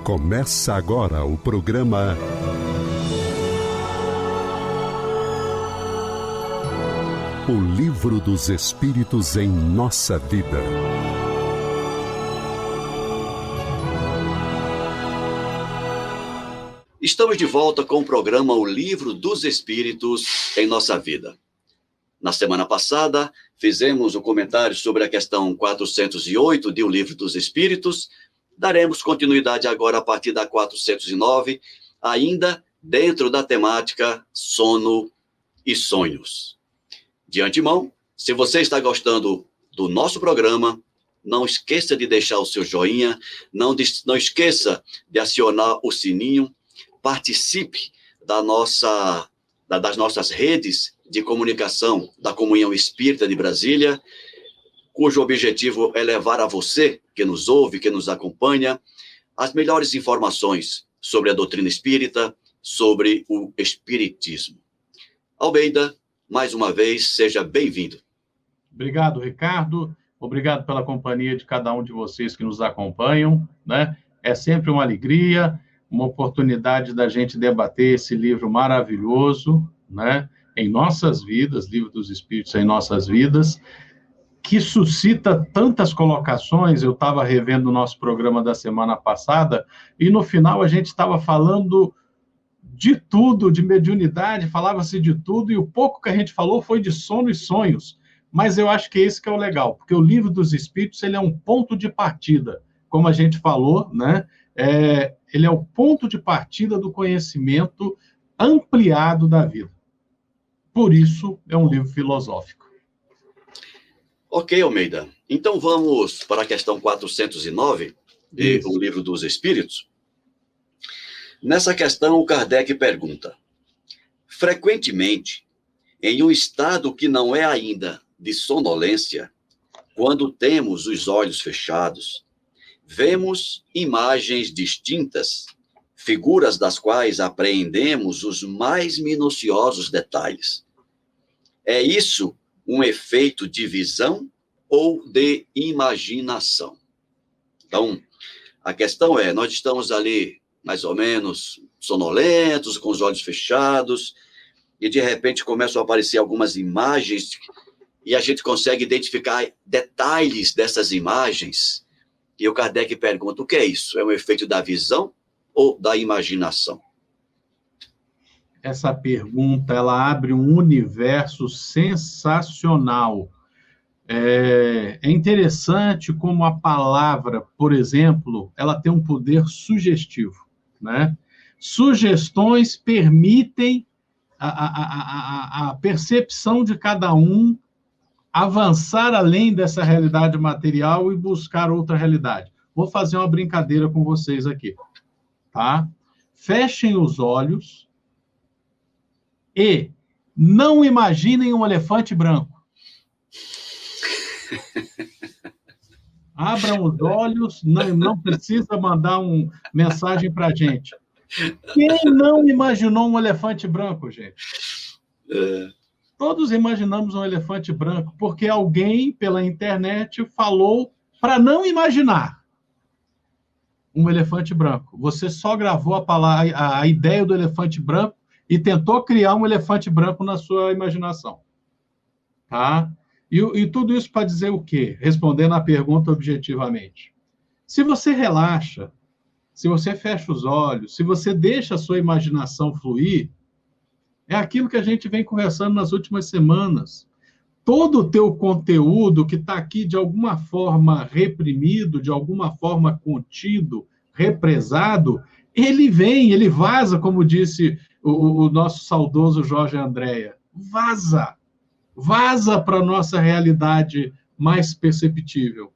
Começa agora o programa O Livro dos Espíritos em Nossa Vida. Estamos de volta com o programa O Livro dos Espíritos em Nossa Vida. Na semana passada, fizemos um comentário sobre a questão 408 de O Livro dos Espíritos. Daremos continuidade agora a partir da 409, ainda dentro da temática sono e sonhos. De antemão, se você está gostando do nosso programa, não esqueça de deixar o seu joinha, não esqueça de acionar o sininho, participe das nossas redes de comunicação da Comunhão Espírita de Brasília, cujo objetivo é levar a você, que nos ouve, que nos acompanha, as melhores informações sobre a doutrina espírita, sobre o espiritismo. Almeida, mais uma vez, seja bem-vindo. Obrigado, Ricardo. Obrigado pela companhia de cada um de vocês que nos acompanham, né? É sempre uma alegria, uma oportunidade da gente debater esse livro maravilhoso, né? Em nossas vidas, Livro dos Espíritos em Nossas Vidas, que suscita tantas colocações. Eu estava revendo o nosso programa da semana passada, e no final a gente estava falando de tudo, de mediunidade, falava-se de tudo, e o pouco que a gente falou foi de sono e sonhos. Mas eu acho que esse que é o legal, porque o Livro dos Espíritos, ele é um ponto de partida, como a gente falou, né? Ele é o ponto de partida do conhecimento ampliado da vida. Por isso, é um livro filosófico. Ok, Almeida. Então vamos para a questão 409, O Livro dos Espíritos. Nessa questão, o Kardec pergunta: frequentemente, em um estado que não é ainda de sonolência, quando temos os olhos fechados, vemos imagens distintas, figuras das quais apreendemos os mais minuciosos detalhes. É isso um efeito de visão ou de imaginação? Então, a questão é, nós estamos ali mais ou menos sonolentos, com os olhos fechados, e de repente começam a aparecer algumas imagens, e a gente consegue identificar detalhes dessas imagens, e o Kardec pergunta, o que é isso? É um efeito da visão ou da imaginação? Essa pergunta, ela abre um universo sensacional. É interessante como a palavra, por exemplo, ela tem um poder sugestivo, né? Sugestões permitem a percepção de cada um avançar além dessa realidade material e buscar outra realidade. Vou fazer uma brincadeira com vocês aqui, tá? Fechem os olhos e não imaginem um elefante branco. Abram os olhos, não precisa mandar uma mensagem para a gente. Quem não imaginou um elefante branco, gente? Todos imaginamos um elefante branco, porque alguém, pela internet, falou para não imaginar um elefante branco. Você só gravou a ideia do elefante branco e tentou criar um elefante branco na sua imaginação. Tá? E tudo isso para dizer o quê? Respondendo à pergunta objetivamente. Se você relaxa, se você fecha os olhos, se você deixa a sua imaginação fluir, é aquilo que a gente vem conversando nas últimas semanas. Todo o teu conteúdo que está aqui de alguma forma reprimido, de alguma forma contido, represado, ele vaza, como disse o nosso saudoso Jorge Andréa. Vaza para a nossa realidade mais perceptível,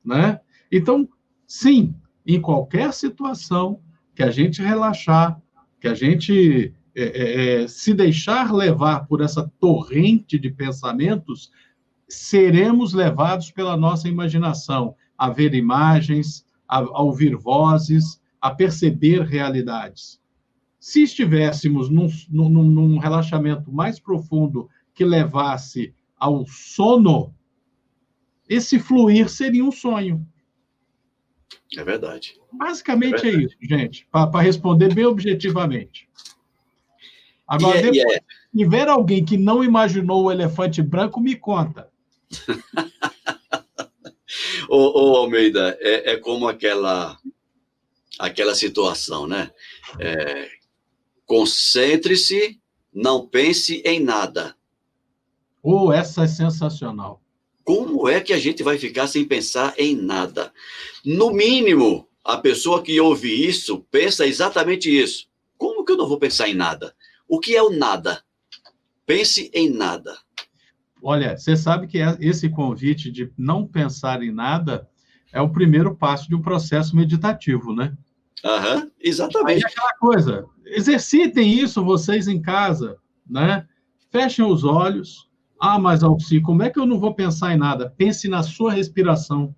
né? Então, sim, em qualquer situação que a gente relaxar, que a gente se deixar levar por essa torrente de pensamentos, seremos levados pela nossa imaginação a ver imagens, a ouvir vozes, a perceber realidades. Se estivéssemos num relaxamento mais profundo que levasse ao sono, esse fluir seria um sonho. É verdade. Basicamente é isso, gente, para responder bem objetivamente. Agora, depois, se ver alguém que não imaginou o elefante branco, me conta. Ô, Almeida, é como aquela situação, né? Concentre-se, não pense em nada. Essa é sensacional. Como é que a gente vai ficar sem pensar em nada? No mínimo, a pessoa que ouve isso pensa exatamente isso. Como que eu não vou pensar em nada? O que é o nada? Pense em nada. Olha, você sabe que esse convite de não pensar em nada é o primeiro passo de um processo meditativo, né? Exatamente. Aí é aquela coisa, exercitem isso vocês em casa, né? Fechem os olhos. Mas Alci, como é que eu não vou pensar em nada? Pense na sua respiração.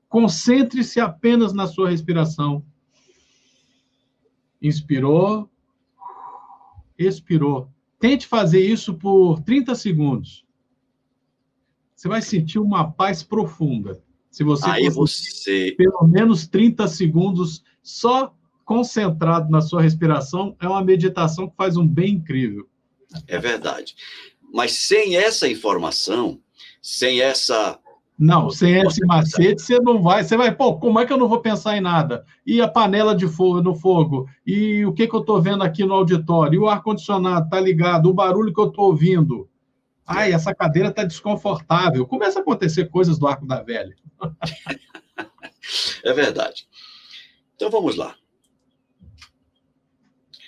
Concentre-se apenas na sua respiração. Inspirou, expirou. Tente fazer isso por 30 segundos. Você vai sentir uma paz profunda. Se você pelo menos 30 segundos só concentrado na sua respiração, é uma meditação que faz um bem incrível. É verdade. Mas sem essa informação, sem essa... Não, sem esse macete, você não vai... Você vai, como é que eu não vou pensar em nada? E a panela de fogo no fogo? E o que eu estou vendo aqui no auditório? E o ar-condicionado está ligado? O barulho que eu estou ouvindo? Essa cadeira está desconfortável. Começa a acontecer coisas do arco da velha. É verdade. Então, vamos lá.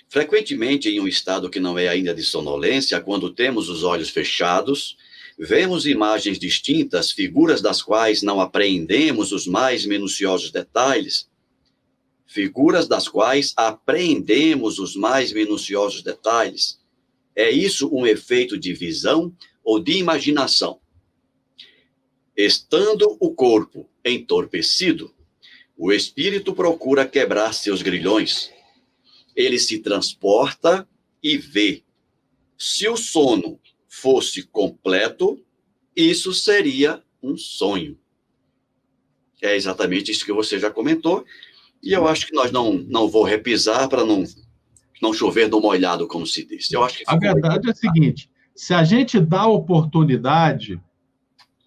Frequentemente, em um estado que não é ainda de sonolência, quando temos os olhos fechados, vemos imagens distintas, figuras das quais não apreendemos os mais minuciosos detalhes. Figuras das quais apreendemos os mais minuciosos detalhes. É isso um efeito de visão ou de imaginação? Estando o corpo entorpecido, o espírito procura quebrar seus grilhões. Ele se transporta e vê. Se o sono fosse completo, isso seria um sonho. É exatamente isso que você já comentou, e eu acho que nós não vou repisar para não chover no molhado, como se diz. Eu acho que a verdade é a seguinte, se a gente dá a oportunidade,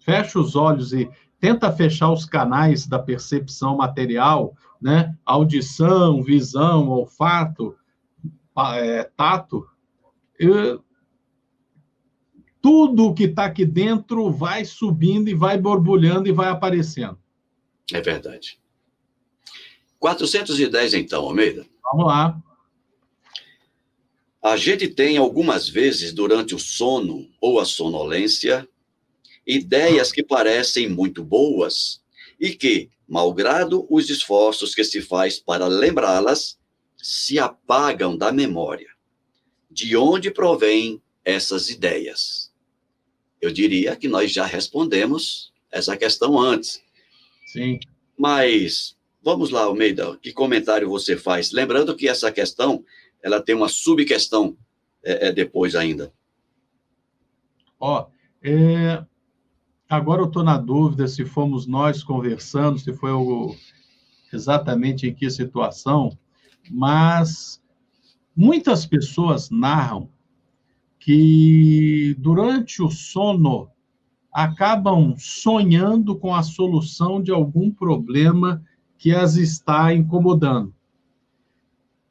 fecha os olhos e tenta fechar os canais da percepção material, né? Audição, visão, olfato, tato, tudo que está aqui dentro vai subindo e vai borbulhando e vai aparecendo. É verdade. 410, então, Almeida. Vamos lá. A gente tem algumas vezes, durante o sono ou a sonolência, ideias que parecem muito boas e que, malgrado os esforços que se faz para lembrá-las, se apagam da memória. De onde provém essas ideias? Eu diria que nós já respondemos essa questão antes. Sim. Mas, vamos lá, Almeida, que comentário você faz? Lembrando que essa questão, ela tem uma subquestão depois ainda. Agora eu estou na dúvida se fomos nós conversando, se foi exatamente em que situação, mas muitas pessoas narram que durante o sono acabam sonhando com a solução de algum problema que as está incomodando.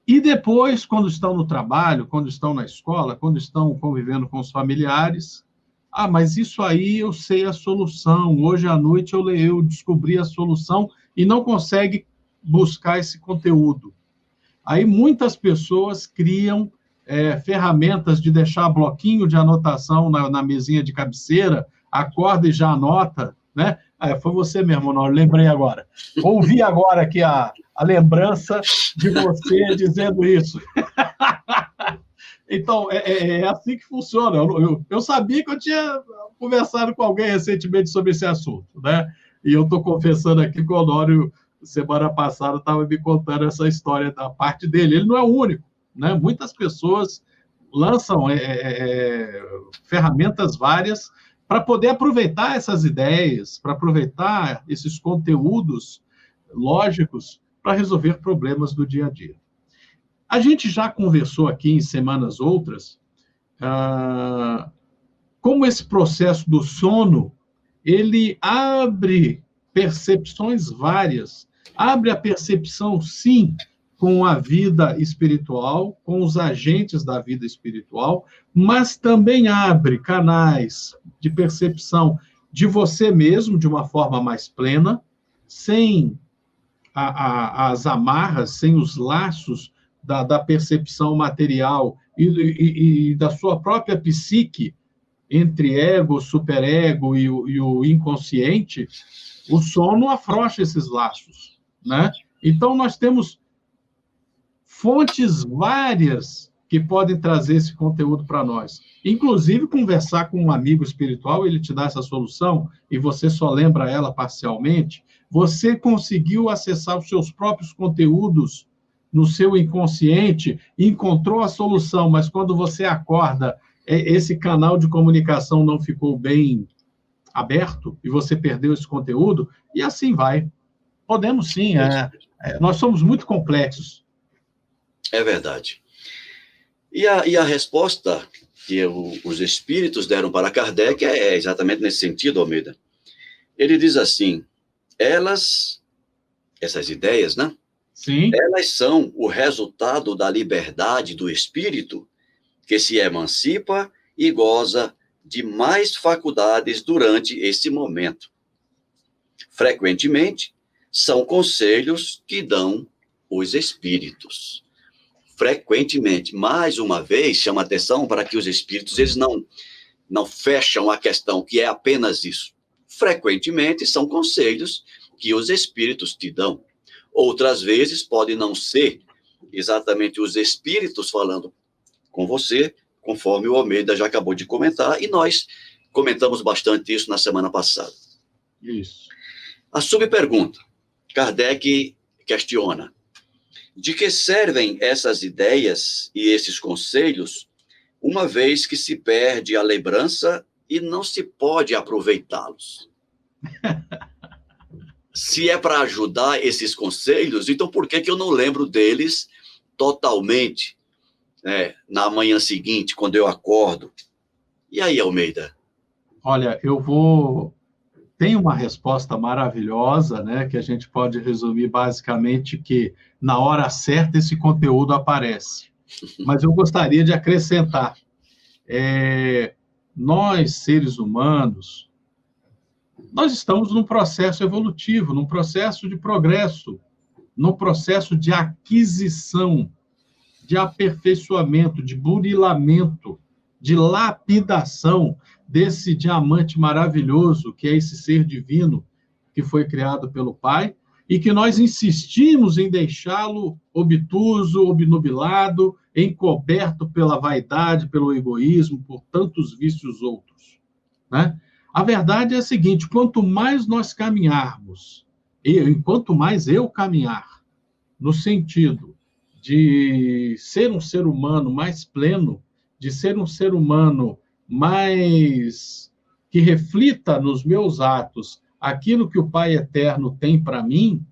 E depois, quando estão no trabalho, quando estão na escola, quando estão convivendo com os familiares, mas isso aí eu sei a solução, hoje à noite eu descobri a solução e não consegue buscar esse conteúdo. Aí muitas pessoas criam ferramentas de deixar bloquinho de anotação na mesinha de cabeceira, acorda e já anota, né? Foi você mesmo, não, lembrei agora. Ouvi agora aqui a lembrança de você dizendo isso. Então, é assim que funciona. Eu sabia que eu tinha conversado com alguém recentemente sobre esse assunto, né? E eu estou confessando aqui que o Honório, semana passada, estava me contando essa história da parte dele. Ele não é o único, né? Muitas pessoas lançam ferramentas várias para poder aproveitar essas ideias, para aproveitar esses conteúdos lógicos para resolver problemas do dia a dia. A gente já conversou aqui em semanas outras como esse processo do sono, ele abre percepções várias, abre a percepção, sim, com a vida espiritual, com os agentes da vida espiritual, mas também abre canais de percepção de você mesmo, de uma forma mais plena, sem as amarras, sem os laços da percepção material e da sua própria psique, entre ego, superego e o inconsciente. O sono afrouxa esses laços, né? Então, nós temos fontes várias que podem trazer esse conteúdo para nós. Inclusive, conversar com um amigo espiritual, ele te dá essa solução e você só lembra ela parcialmente. Você conseguiu acessar os seus próprios conteúdos no seu inconsciente, encontrou a solução, mas quando você acorda, esse canal de comunicação não ficou bem aberto e você perdeu esse conteúdo, e assim vai. Podemos sim, nós somos muito complexos. É verdade. E a resposta que os espíritos deram para Kardec é exatamente nesse sentido, Almeida. Ele diz assim, essas ideias, né? Sim. Elas são o resultado da liberdade do espírito que se emancipa e goza de mais faculdades durante esse momento. Frequentemente, são conselhos que dão os espíritos. Frequentemente, mais uma vez, chama atenção para que os espíritos eles não fecham a questão, que é apenas isso. Frequentemente, são conselhos que os espíritos te dão. Outras vezes, pode não ser exatamente os espíritos falando com você, conforme o Almeida já acabou de comentar, e nós comentamos bastante isso na semana passada. Isso. A subpergunta, Kardec questiona, de que servem essas ideias e esses conselhos, uma vez que se perde a lembrança e não se pode aproveitá-los? Se é para ajudar esses conselhos, então por que eu não lembro deles totalmente? Na manhã seguinte, quando eu acordo. E aí, Almeida? Olha, tem uma resposta maravilhosa, né, que a gente pode resumir basicamente que na hora certa esse conteúdo aparece. Mas eu gostaria de acrescentar. Nós, seres humanos, nós estamos num processo evolutivo, num processo de progresso, num processo de aquisição, de aperfeiçoamento, de burilamento, de lapidação desse diamante maravilhoso que é esse ser divino que foi criado pelo Pai e que nós insistimos em deixá-lo obtuso, obnubilado, encoberto pela vaidade, pelo egoísmo, por tantos vícios outros, né? A verdade é a seguinte, quanto mais nós caminharmos, quanto mais eu caminhar no sentido de ser um ser humano mais pleno, de ser um ser humano mais que reflita nos meus atos aquilo que o Pai Eterno tem para mim,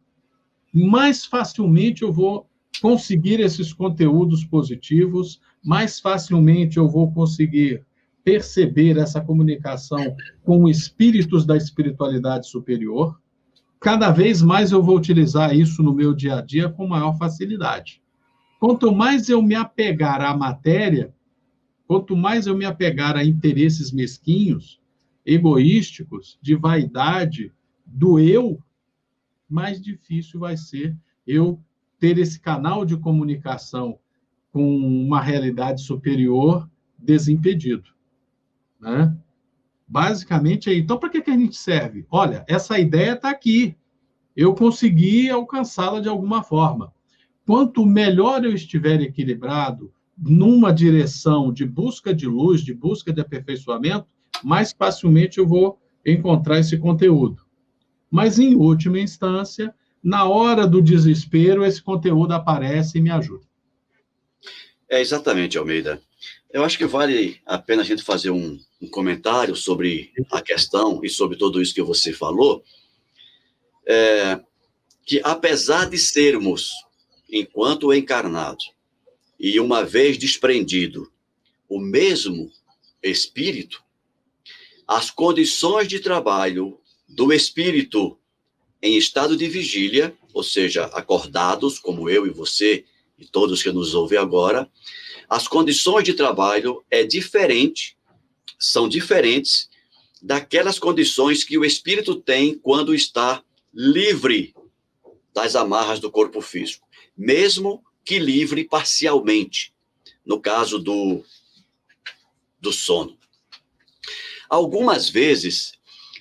mais facilmente eu vou conseguir esses conteúdos positivos, mais facilmente eu vou conseguir perceber essa comunicação com espíritos da espiritualidade superior. Cada vez mais eu vou utilizar isso no meu dia a dia com maior facilidade. Quanto mais eu me apegar à matéria, quanto mais eu me apegar a interesses mesquinhos, egoísticos, de vaidade, do eu, mais difícil vai ser eu ter esse canal de comunicação com uma realidade superior desimpedido, né? Basicamente é, então para que a gente serve? Olha, essa ideia está aqui, eu consegui alcançá-la de alguma forma. Quanto melhor eu estiver equilibrado numa direção de busca de luz, de busca de aperfeiçoamento, mais facilmente eu vou encontrar esse conteúdo. Mas, em última instância, na hora do desespero, esse conteúdo aparece e me ajuda. Exatamente, Almeida. Eu acho que vale a pena a gente fazer um comentário sobre a questão e sobre tudo isso que você falou. que apesar de sermos, enquanto encarnados, e uma vez desprendido, o mesmo espírito, as condições de trabalho do espírito em estado de vigília, ou seja, acordados, como eu e você e todos que nos ouvem agora, as condições de trabalho são diferentes daquelas condições que o espírito tem quando está livre das amarras do corpo físico, mesmo que livre parcialmente, no caso do sono. Algumas vezes,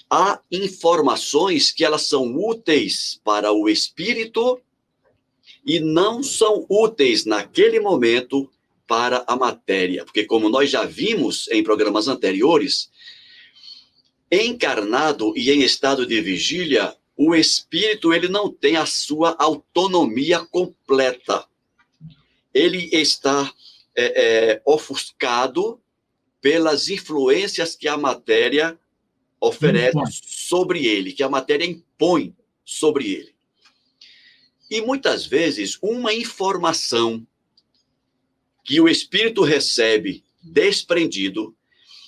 há informações que elas são úteis para o espírito e não são úteis naquele momento para a matéria, porque como nós já vimos em programas anteriores, encarnado e em estado de vigília, o espírito ele não tem a sua autonomia completa. Ele está ofuscado pelas influências que a matéria oferece sobre ele, que a matéria impõe sobre ele. E muitas vezes, uma informação que o espírito recebe desprendido,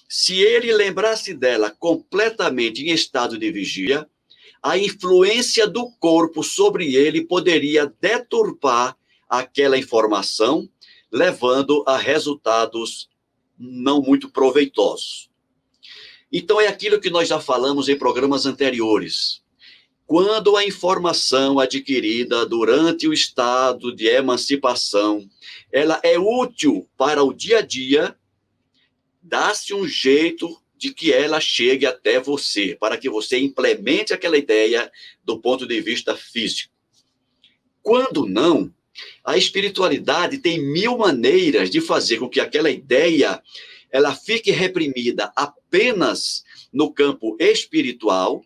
se ele lembrasse dela completamente em estado de vigília, a influência do corpo sobre ele poderia deturpar aquela informação, levando a resultados não muito proveitosos. Então, é aquilo que nós já falamos em programas anteriores. Quando a informação adquirida durante o estado de emancipação, ela é útil para o dia a dia, dá-se um jeito de que ela chegue até você, para que você implemente aquela ideia do ponto de vista físico. Quando não, a espiritualidade tem 1000 maneiras de fazer com que aquela ideia ela fique reprimida apenas no campo espiritual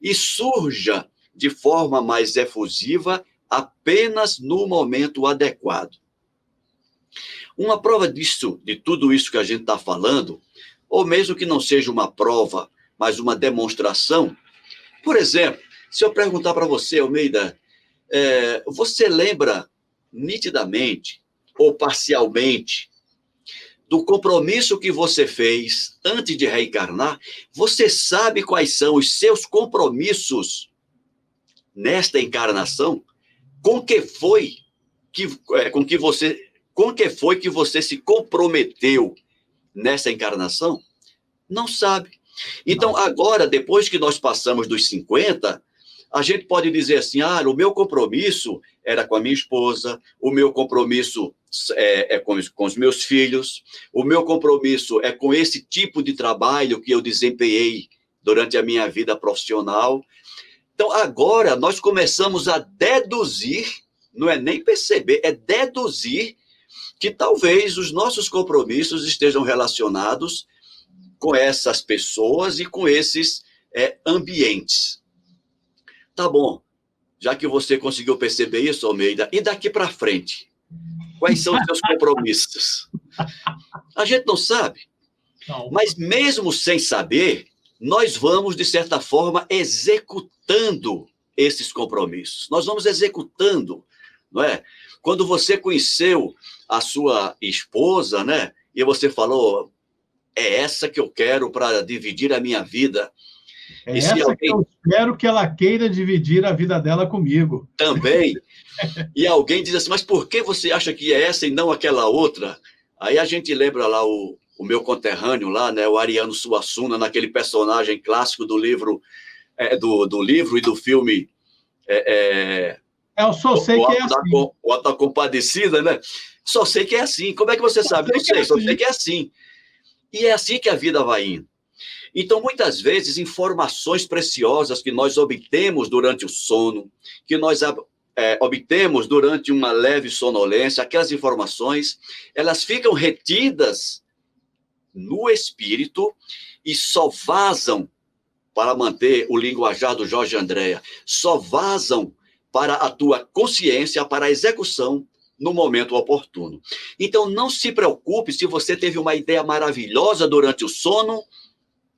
e surja de forma mais efusiva apenas no momento adequado. Uma prova disso, de tudo isso que a gente está falando, ou mesmo que não seja uma prova, mas uma demonstração, por exemplo, se eu perguntar para você, Almeida, você lembra nitidamente ou parcialmente do compromisso que você fez antes de reencarnar? Você sabe quais são os seus compromissos nesta encarnação? Com que foi que você se comprometeu nessa encarnação? Não sabe. Então, agora, depois que nós passamos dos 50, a gente pode dizer assim, o meu compromisso era com a minha esposa, o meu compromisso é com os meus filhos, o meu compromisso é com esse tipo de trabalho que eu desempenhei durante a minha vida profissional. Então, agora, nós começamos a deduzir, não é nem perceber, é deduzir que talvez os nossos compromissos estejam relacionados com essas pessoas e com esses ambientes. Tá bom, já que você conseguiu perceber isso, Almeida, e daqui para frente? Quais são os seus compromissos? A gente não sabe. Não. Mas mesmo sem saber, nós vamos, de certa forma, executando esses compromissos. Nós vamos executando, não é? Quando você conheceu a sua esposa, né? E você falou, é essa que eu quero para dividir a minha vida. É essa que eu espero que ela queira dividir a vida dela comigo. Também. E alguém diz assim, mas por que você acha que é essa e não aquela outra? Aí a gente lembra lá o meu conterrâneo lá, né, o Ariano Suassuna, naquele personagem clássico do livro, do livro e do filme. Eu só sei que é assim. O Auto da Compadecida, né? Só sei que é assim. Como é que você sabe? Não sei, só sei que é assim. E é assim que a vida vai indo. Então, muitas vezes, informações preciosas que nós obtemos durante o sono, que nós obtemos durante uma leve sonolência, aquelas informações, elas ficam retidas no espírito e só vazam, para manter o linguajar do Jorge Andréa, só vazam para a tua consciência, para a execução no momento oportuno. Então, não se preocupe se você teve uma ideia maravilhosa durante o sono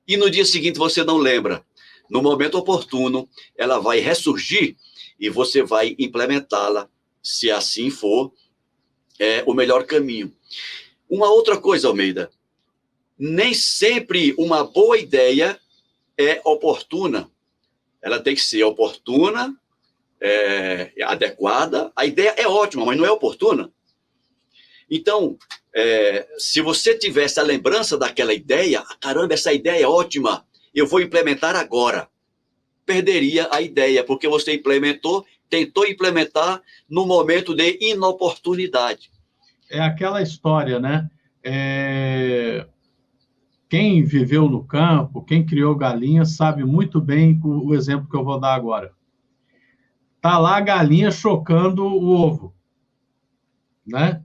e no dia seguinte você não lembra. No momento oportuno, ela vai ressurgir e você vai implementá-la, se assim for o melhor caminho. Uma outra coisa, Almeida, nem sempre uma boa ideia é oportuna. Ela tem que ser oportuna, adequada. A ideia é ótima, mas não é oportuna. Então, se você tivesse a lembrança daquela ideia, caramba, essa ideia é ótima, eu vou implementar agora. Perderia a ideia, porque você tentou implementar no momento de inoportunidade. É aquela história, né? Quem viveu no campo, quem criou galinha, sabe muito bem o exemplo que eu vou dar agora. Tá lá a galinha chocando o ovo, né?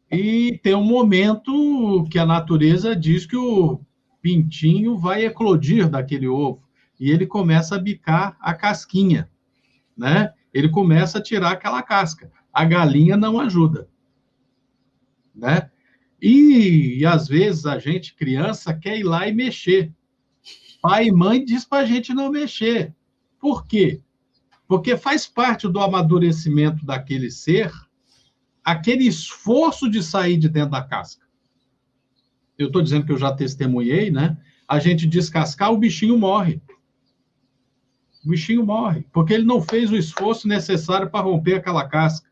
E tem um momento que a natureza diz que o pintinho vai eclodir daquele ovo, e ele começa a bicar a casquinha, né? Ele começa a tirar aquela casca. A galinha não ajuda, né? E às vezes a gente, criança, quer ir lá e mexer. Pai e mãe diz para a gente não mexer. Por quê? Porque faz parte do amadurecimento daquele ser aquele esforço de sair de dentro da casca. Eu estou dizendo que eu já testemunhei, né? A gente descascar, o bichinho morre. O bichinho morre, porque ele não fez o esforço necessário para romper aquela casca.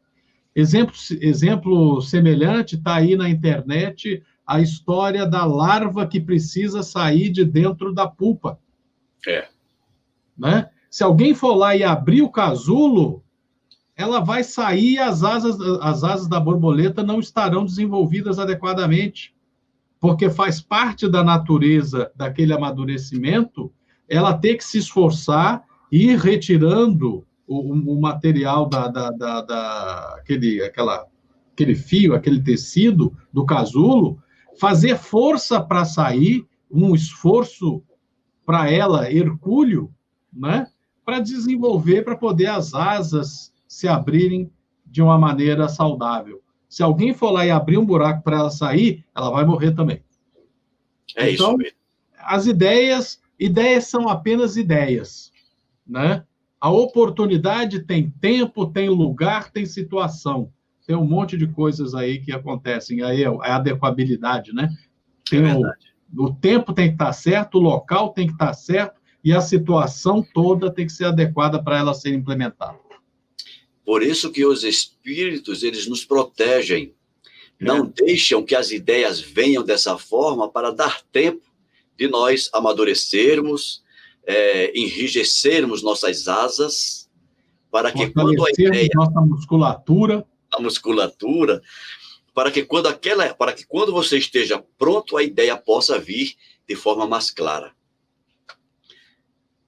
Exemplo semelhante está aí na internet, a história da larva que precisa sair de dentro da pupa. Né? Se alguém for lá e abrir o casulo, ela vai sair e as asas da borboleta não estarão desenvolvidas adequadamente, porque faz parte da natureza daquele amadurecimento ela ter que se esforçar e ir retirando o material aquele fio, aquele tecido do casulo, fazer força para sair, um esforço para ela, hercúleo, né? Para desenvolver, para poder as asas se abrirem de uma maneira saudável. Se alguém for lá e abrir um buraco para ela sair, ela vai morrer também. Então, isso mesmo. As ideias são apenas ideias, né? A oportunidade tem tempo, tem lugar, tem situação. Tem um monte de coisas aí que acontecem. Aí é a adequabilidade, né? O tempo tem que estar certo, o local tem que estar certo e a situação toda tem que ser adequada para ela ser implementada. Por isso que os espíritos, eles nos protegem. Não deixam que as ideias venham dessa forma para dar tempo de nós amadurecermos, enrijecermos nossas asas, para que quando a ideia... nossa musculatura. A musculatura, para que quando você esteja pronto, a ideia possa vir de forma mais clara.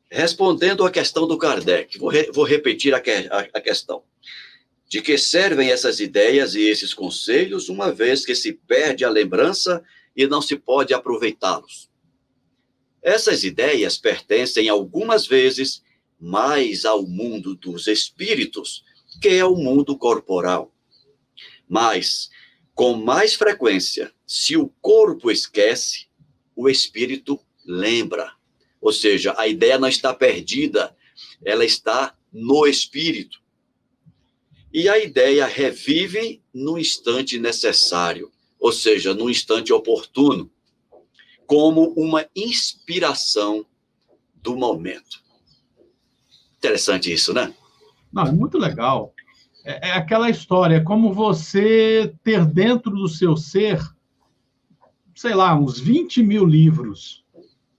Respondendo à questão do Kardec, vou repetir a questão. De que servem essas ideias e esses conselhos, uma vez que se perde a lembrança e não se pode aproveitá-los? Essas ideias pertencem algumas vezes mais ao mundo dos espíritos, que é o mundo corporal. Mas, com mais frequência, se o corpo esquece, o espírito lembra. Ou seja, a ideia não está perdida, ela está no espírito. E a ideia revive no instante necessário, ou seja, no instante oportuno, como uma inspiração do momento. Interessante isso, né? Não, é muito legal. É aquela história, como você ter dentro do seu ser, sei lá, uns 20 mil livros.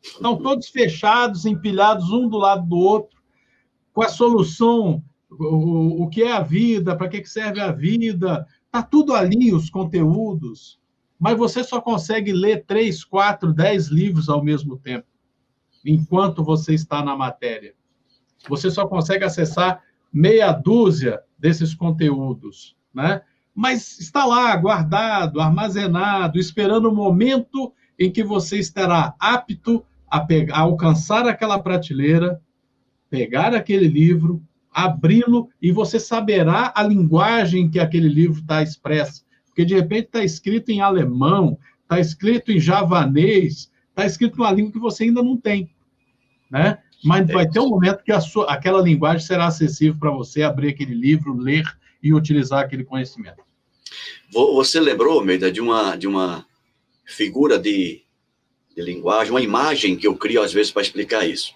Estão todos fechados, empilhados um do lado do outro, com a solução, o que é a vida, para que serve a vida, está tudo ali, os conteúdos, mas você só consegue ler 3, 4, 10 livros ao mesmo tempo, enquanto você está na matéria. Você só consegue acessar meia dúzia desses conteúdos, né? Mas está lá, guardado, armazenado, esperando o momento em que você estará apto a alcançar aquela prateleira, pegar aquele livro, abri-lo e você saberá a linguagem que aquele livro está expressa. Porque, de repente, está escrito em alemão, está escrito em javanês, está escrito numa língua que você ainda não tem, né? Mas vai ter um momento que aquela linguagem será acessível para você abrir aquele livro, ler e utilizar aquele conhecimento. Você lembrou, Almeida, de uma figura de linguagem, uma imagem que eu crio às vezes para explicar isso.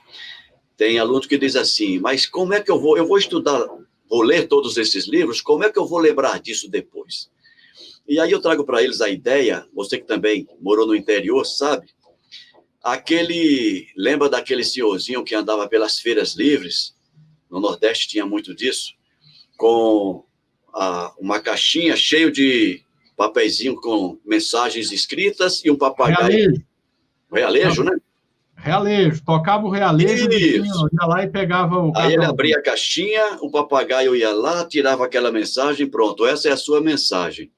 Tem aluno que diz assim, mas como é que eu vou estudar, vou ler todos esses livros, como é que eu vou lembrar disso depois? E aí eu trago para eles a ideia, você que também morou no interior, sabe? Lembra daquele senhorzinho que andava pelas feiras livres? No Nordeste tinha muito disso, com uma caixinha cheia de papeizinho com mensagens escritas e um papagaio. Realejo, né? Realejo, tocava o realejo, ia lá e pegava o Aí ele abria a caixinha, o papagaio ia lá, tirava aquela mensagem, pronto, essa é a sua mensagem.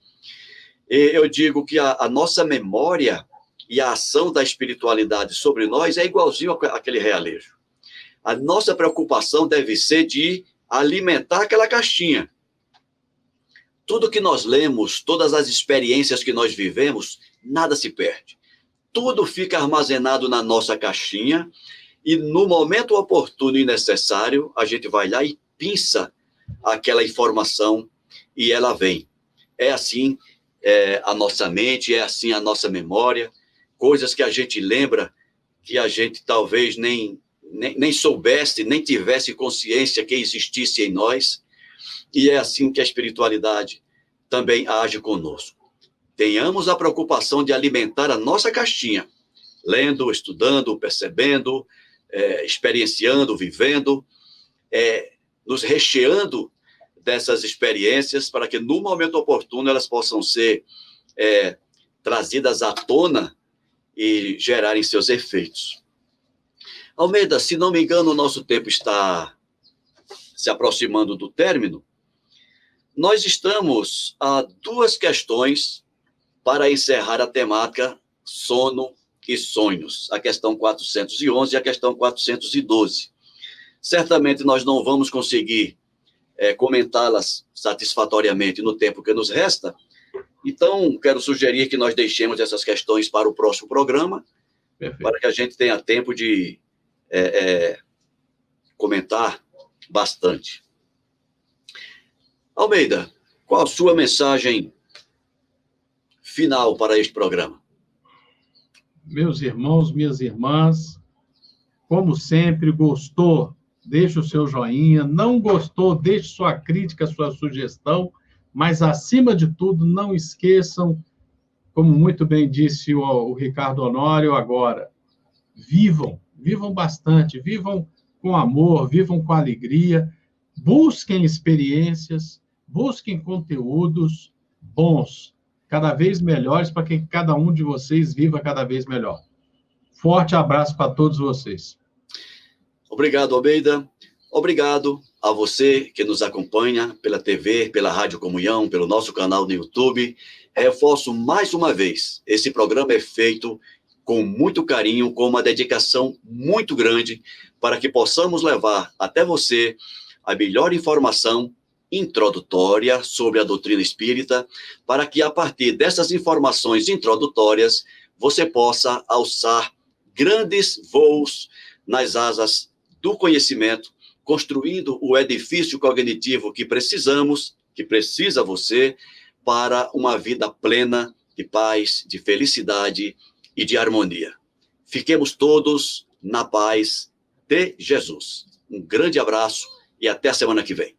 E eu digo que a nossa memória e a ação da espiritualidade sobre nós é igualzinho àquele realejo. A nossa preocupação deve ser de alimentar aquela caixinha. Tudo que nós lemos, todas as experiências que nós vivemos, nada se perde. Tudo fica armazenado na nossa caixinha e no momento oportuno e necessário, a gente vai lá e pinça aquela informação e ela vem. É assim a nossa mente, é assim a nossa memória, coisas que a gente lembra que a gente talvez nem soubesse, nem tivesse consciência que existisse em nós, e é assim que a espiritualidade também age conosco. Tenhamos a preocupação de alimentar a nossa caixinha, lendo, estudando, percebendo, experienciando, vivendo, nos recheando dessas experiências para que, no momento oportuno, elas possam ser trazidas à tona e gerarem seus efeitos. Almeida, se não me engano, o nosso tempo está se aproximando do término. Nós estamos a 2 questões para encerrar a temática sono e sonhos, a questão 411 e a questão 412. Certamente nós não vamos conseguir comentá-las satisfatoriamente no tempo que nos resta, então quero sugerir que nós deixemos essas questões para o próximo programa, perfeito, para que a gente tenha tempo de comentar bastante. Almeida, qual a sua mensagem final para este programa? Meus irmãos, minhas irmãs, como sempre, gostou, deixe o seu joinha, não gostou, deixe sua crítica, sua sugestão, mas, acima de tudo, não esqueçam, como muito bem disse o Ricardo Honório agora, vivam bastante, vivam com amor, vivam com alegria, busquem experiências, busquem conteúdos bons, cada vez melhores, para que cada um de vocês viva cada vez melhor. Forte abraço para todos vocês. Obrigado, Almeida. Obrigado a você que nos acompanha pela TV, pela Rádio Comunhão, pelo nosso canal no YouTube. Reforço mais uma vez, esse programa é feito com muito carinho, com uma dedicação muito grande, para que possamos levar até você a melhor informação introdutória sobre a doutrina espírita, para que, a partir dessas informações introdutórias, você possa alçar grandes voos nas asas do conhecimento, construindo o edifício cognitivo que precisamos, que precisa você, para uma vida plena de paz, de felicidade e de harmonia. Fiquemos todos na paz de Jesus. Um grande abraço e até a semana que vem.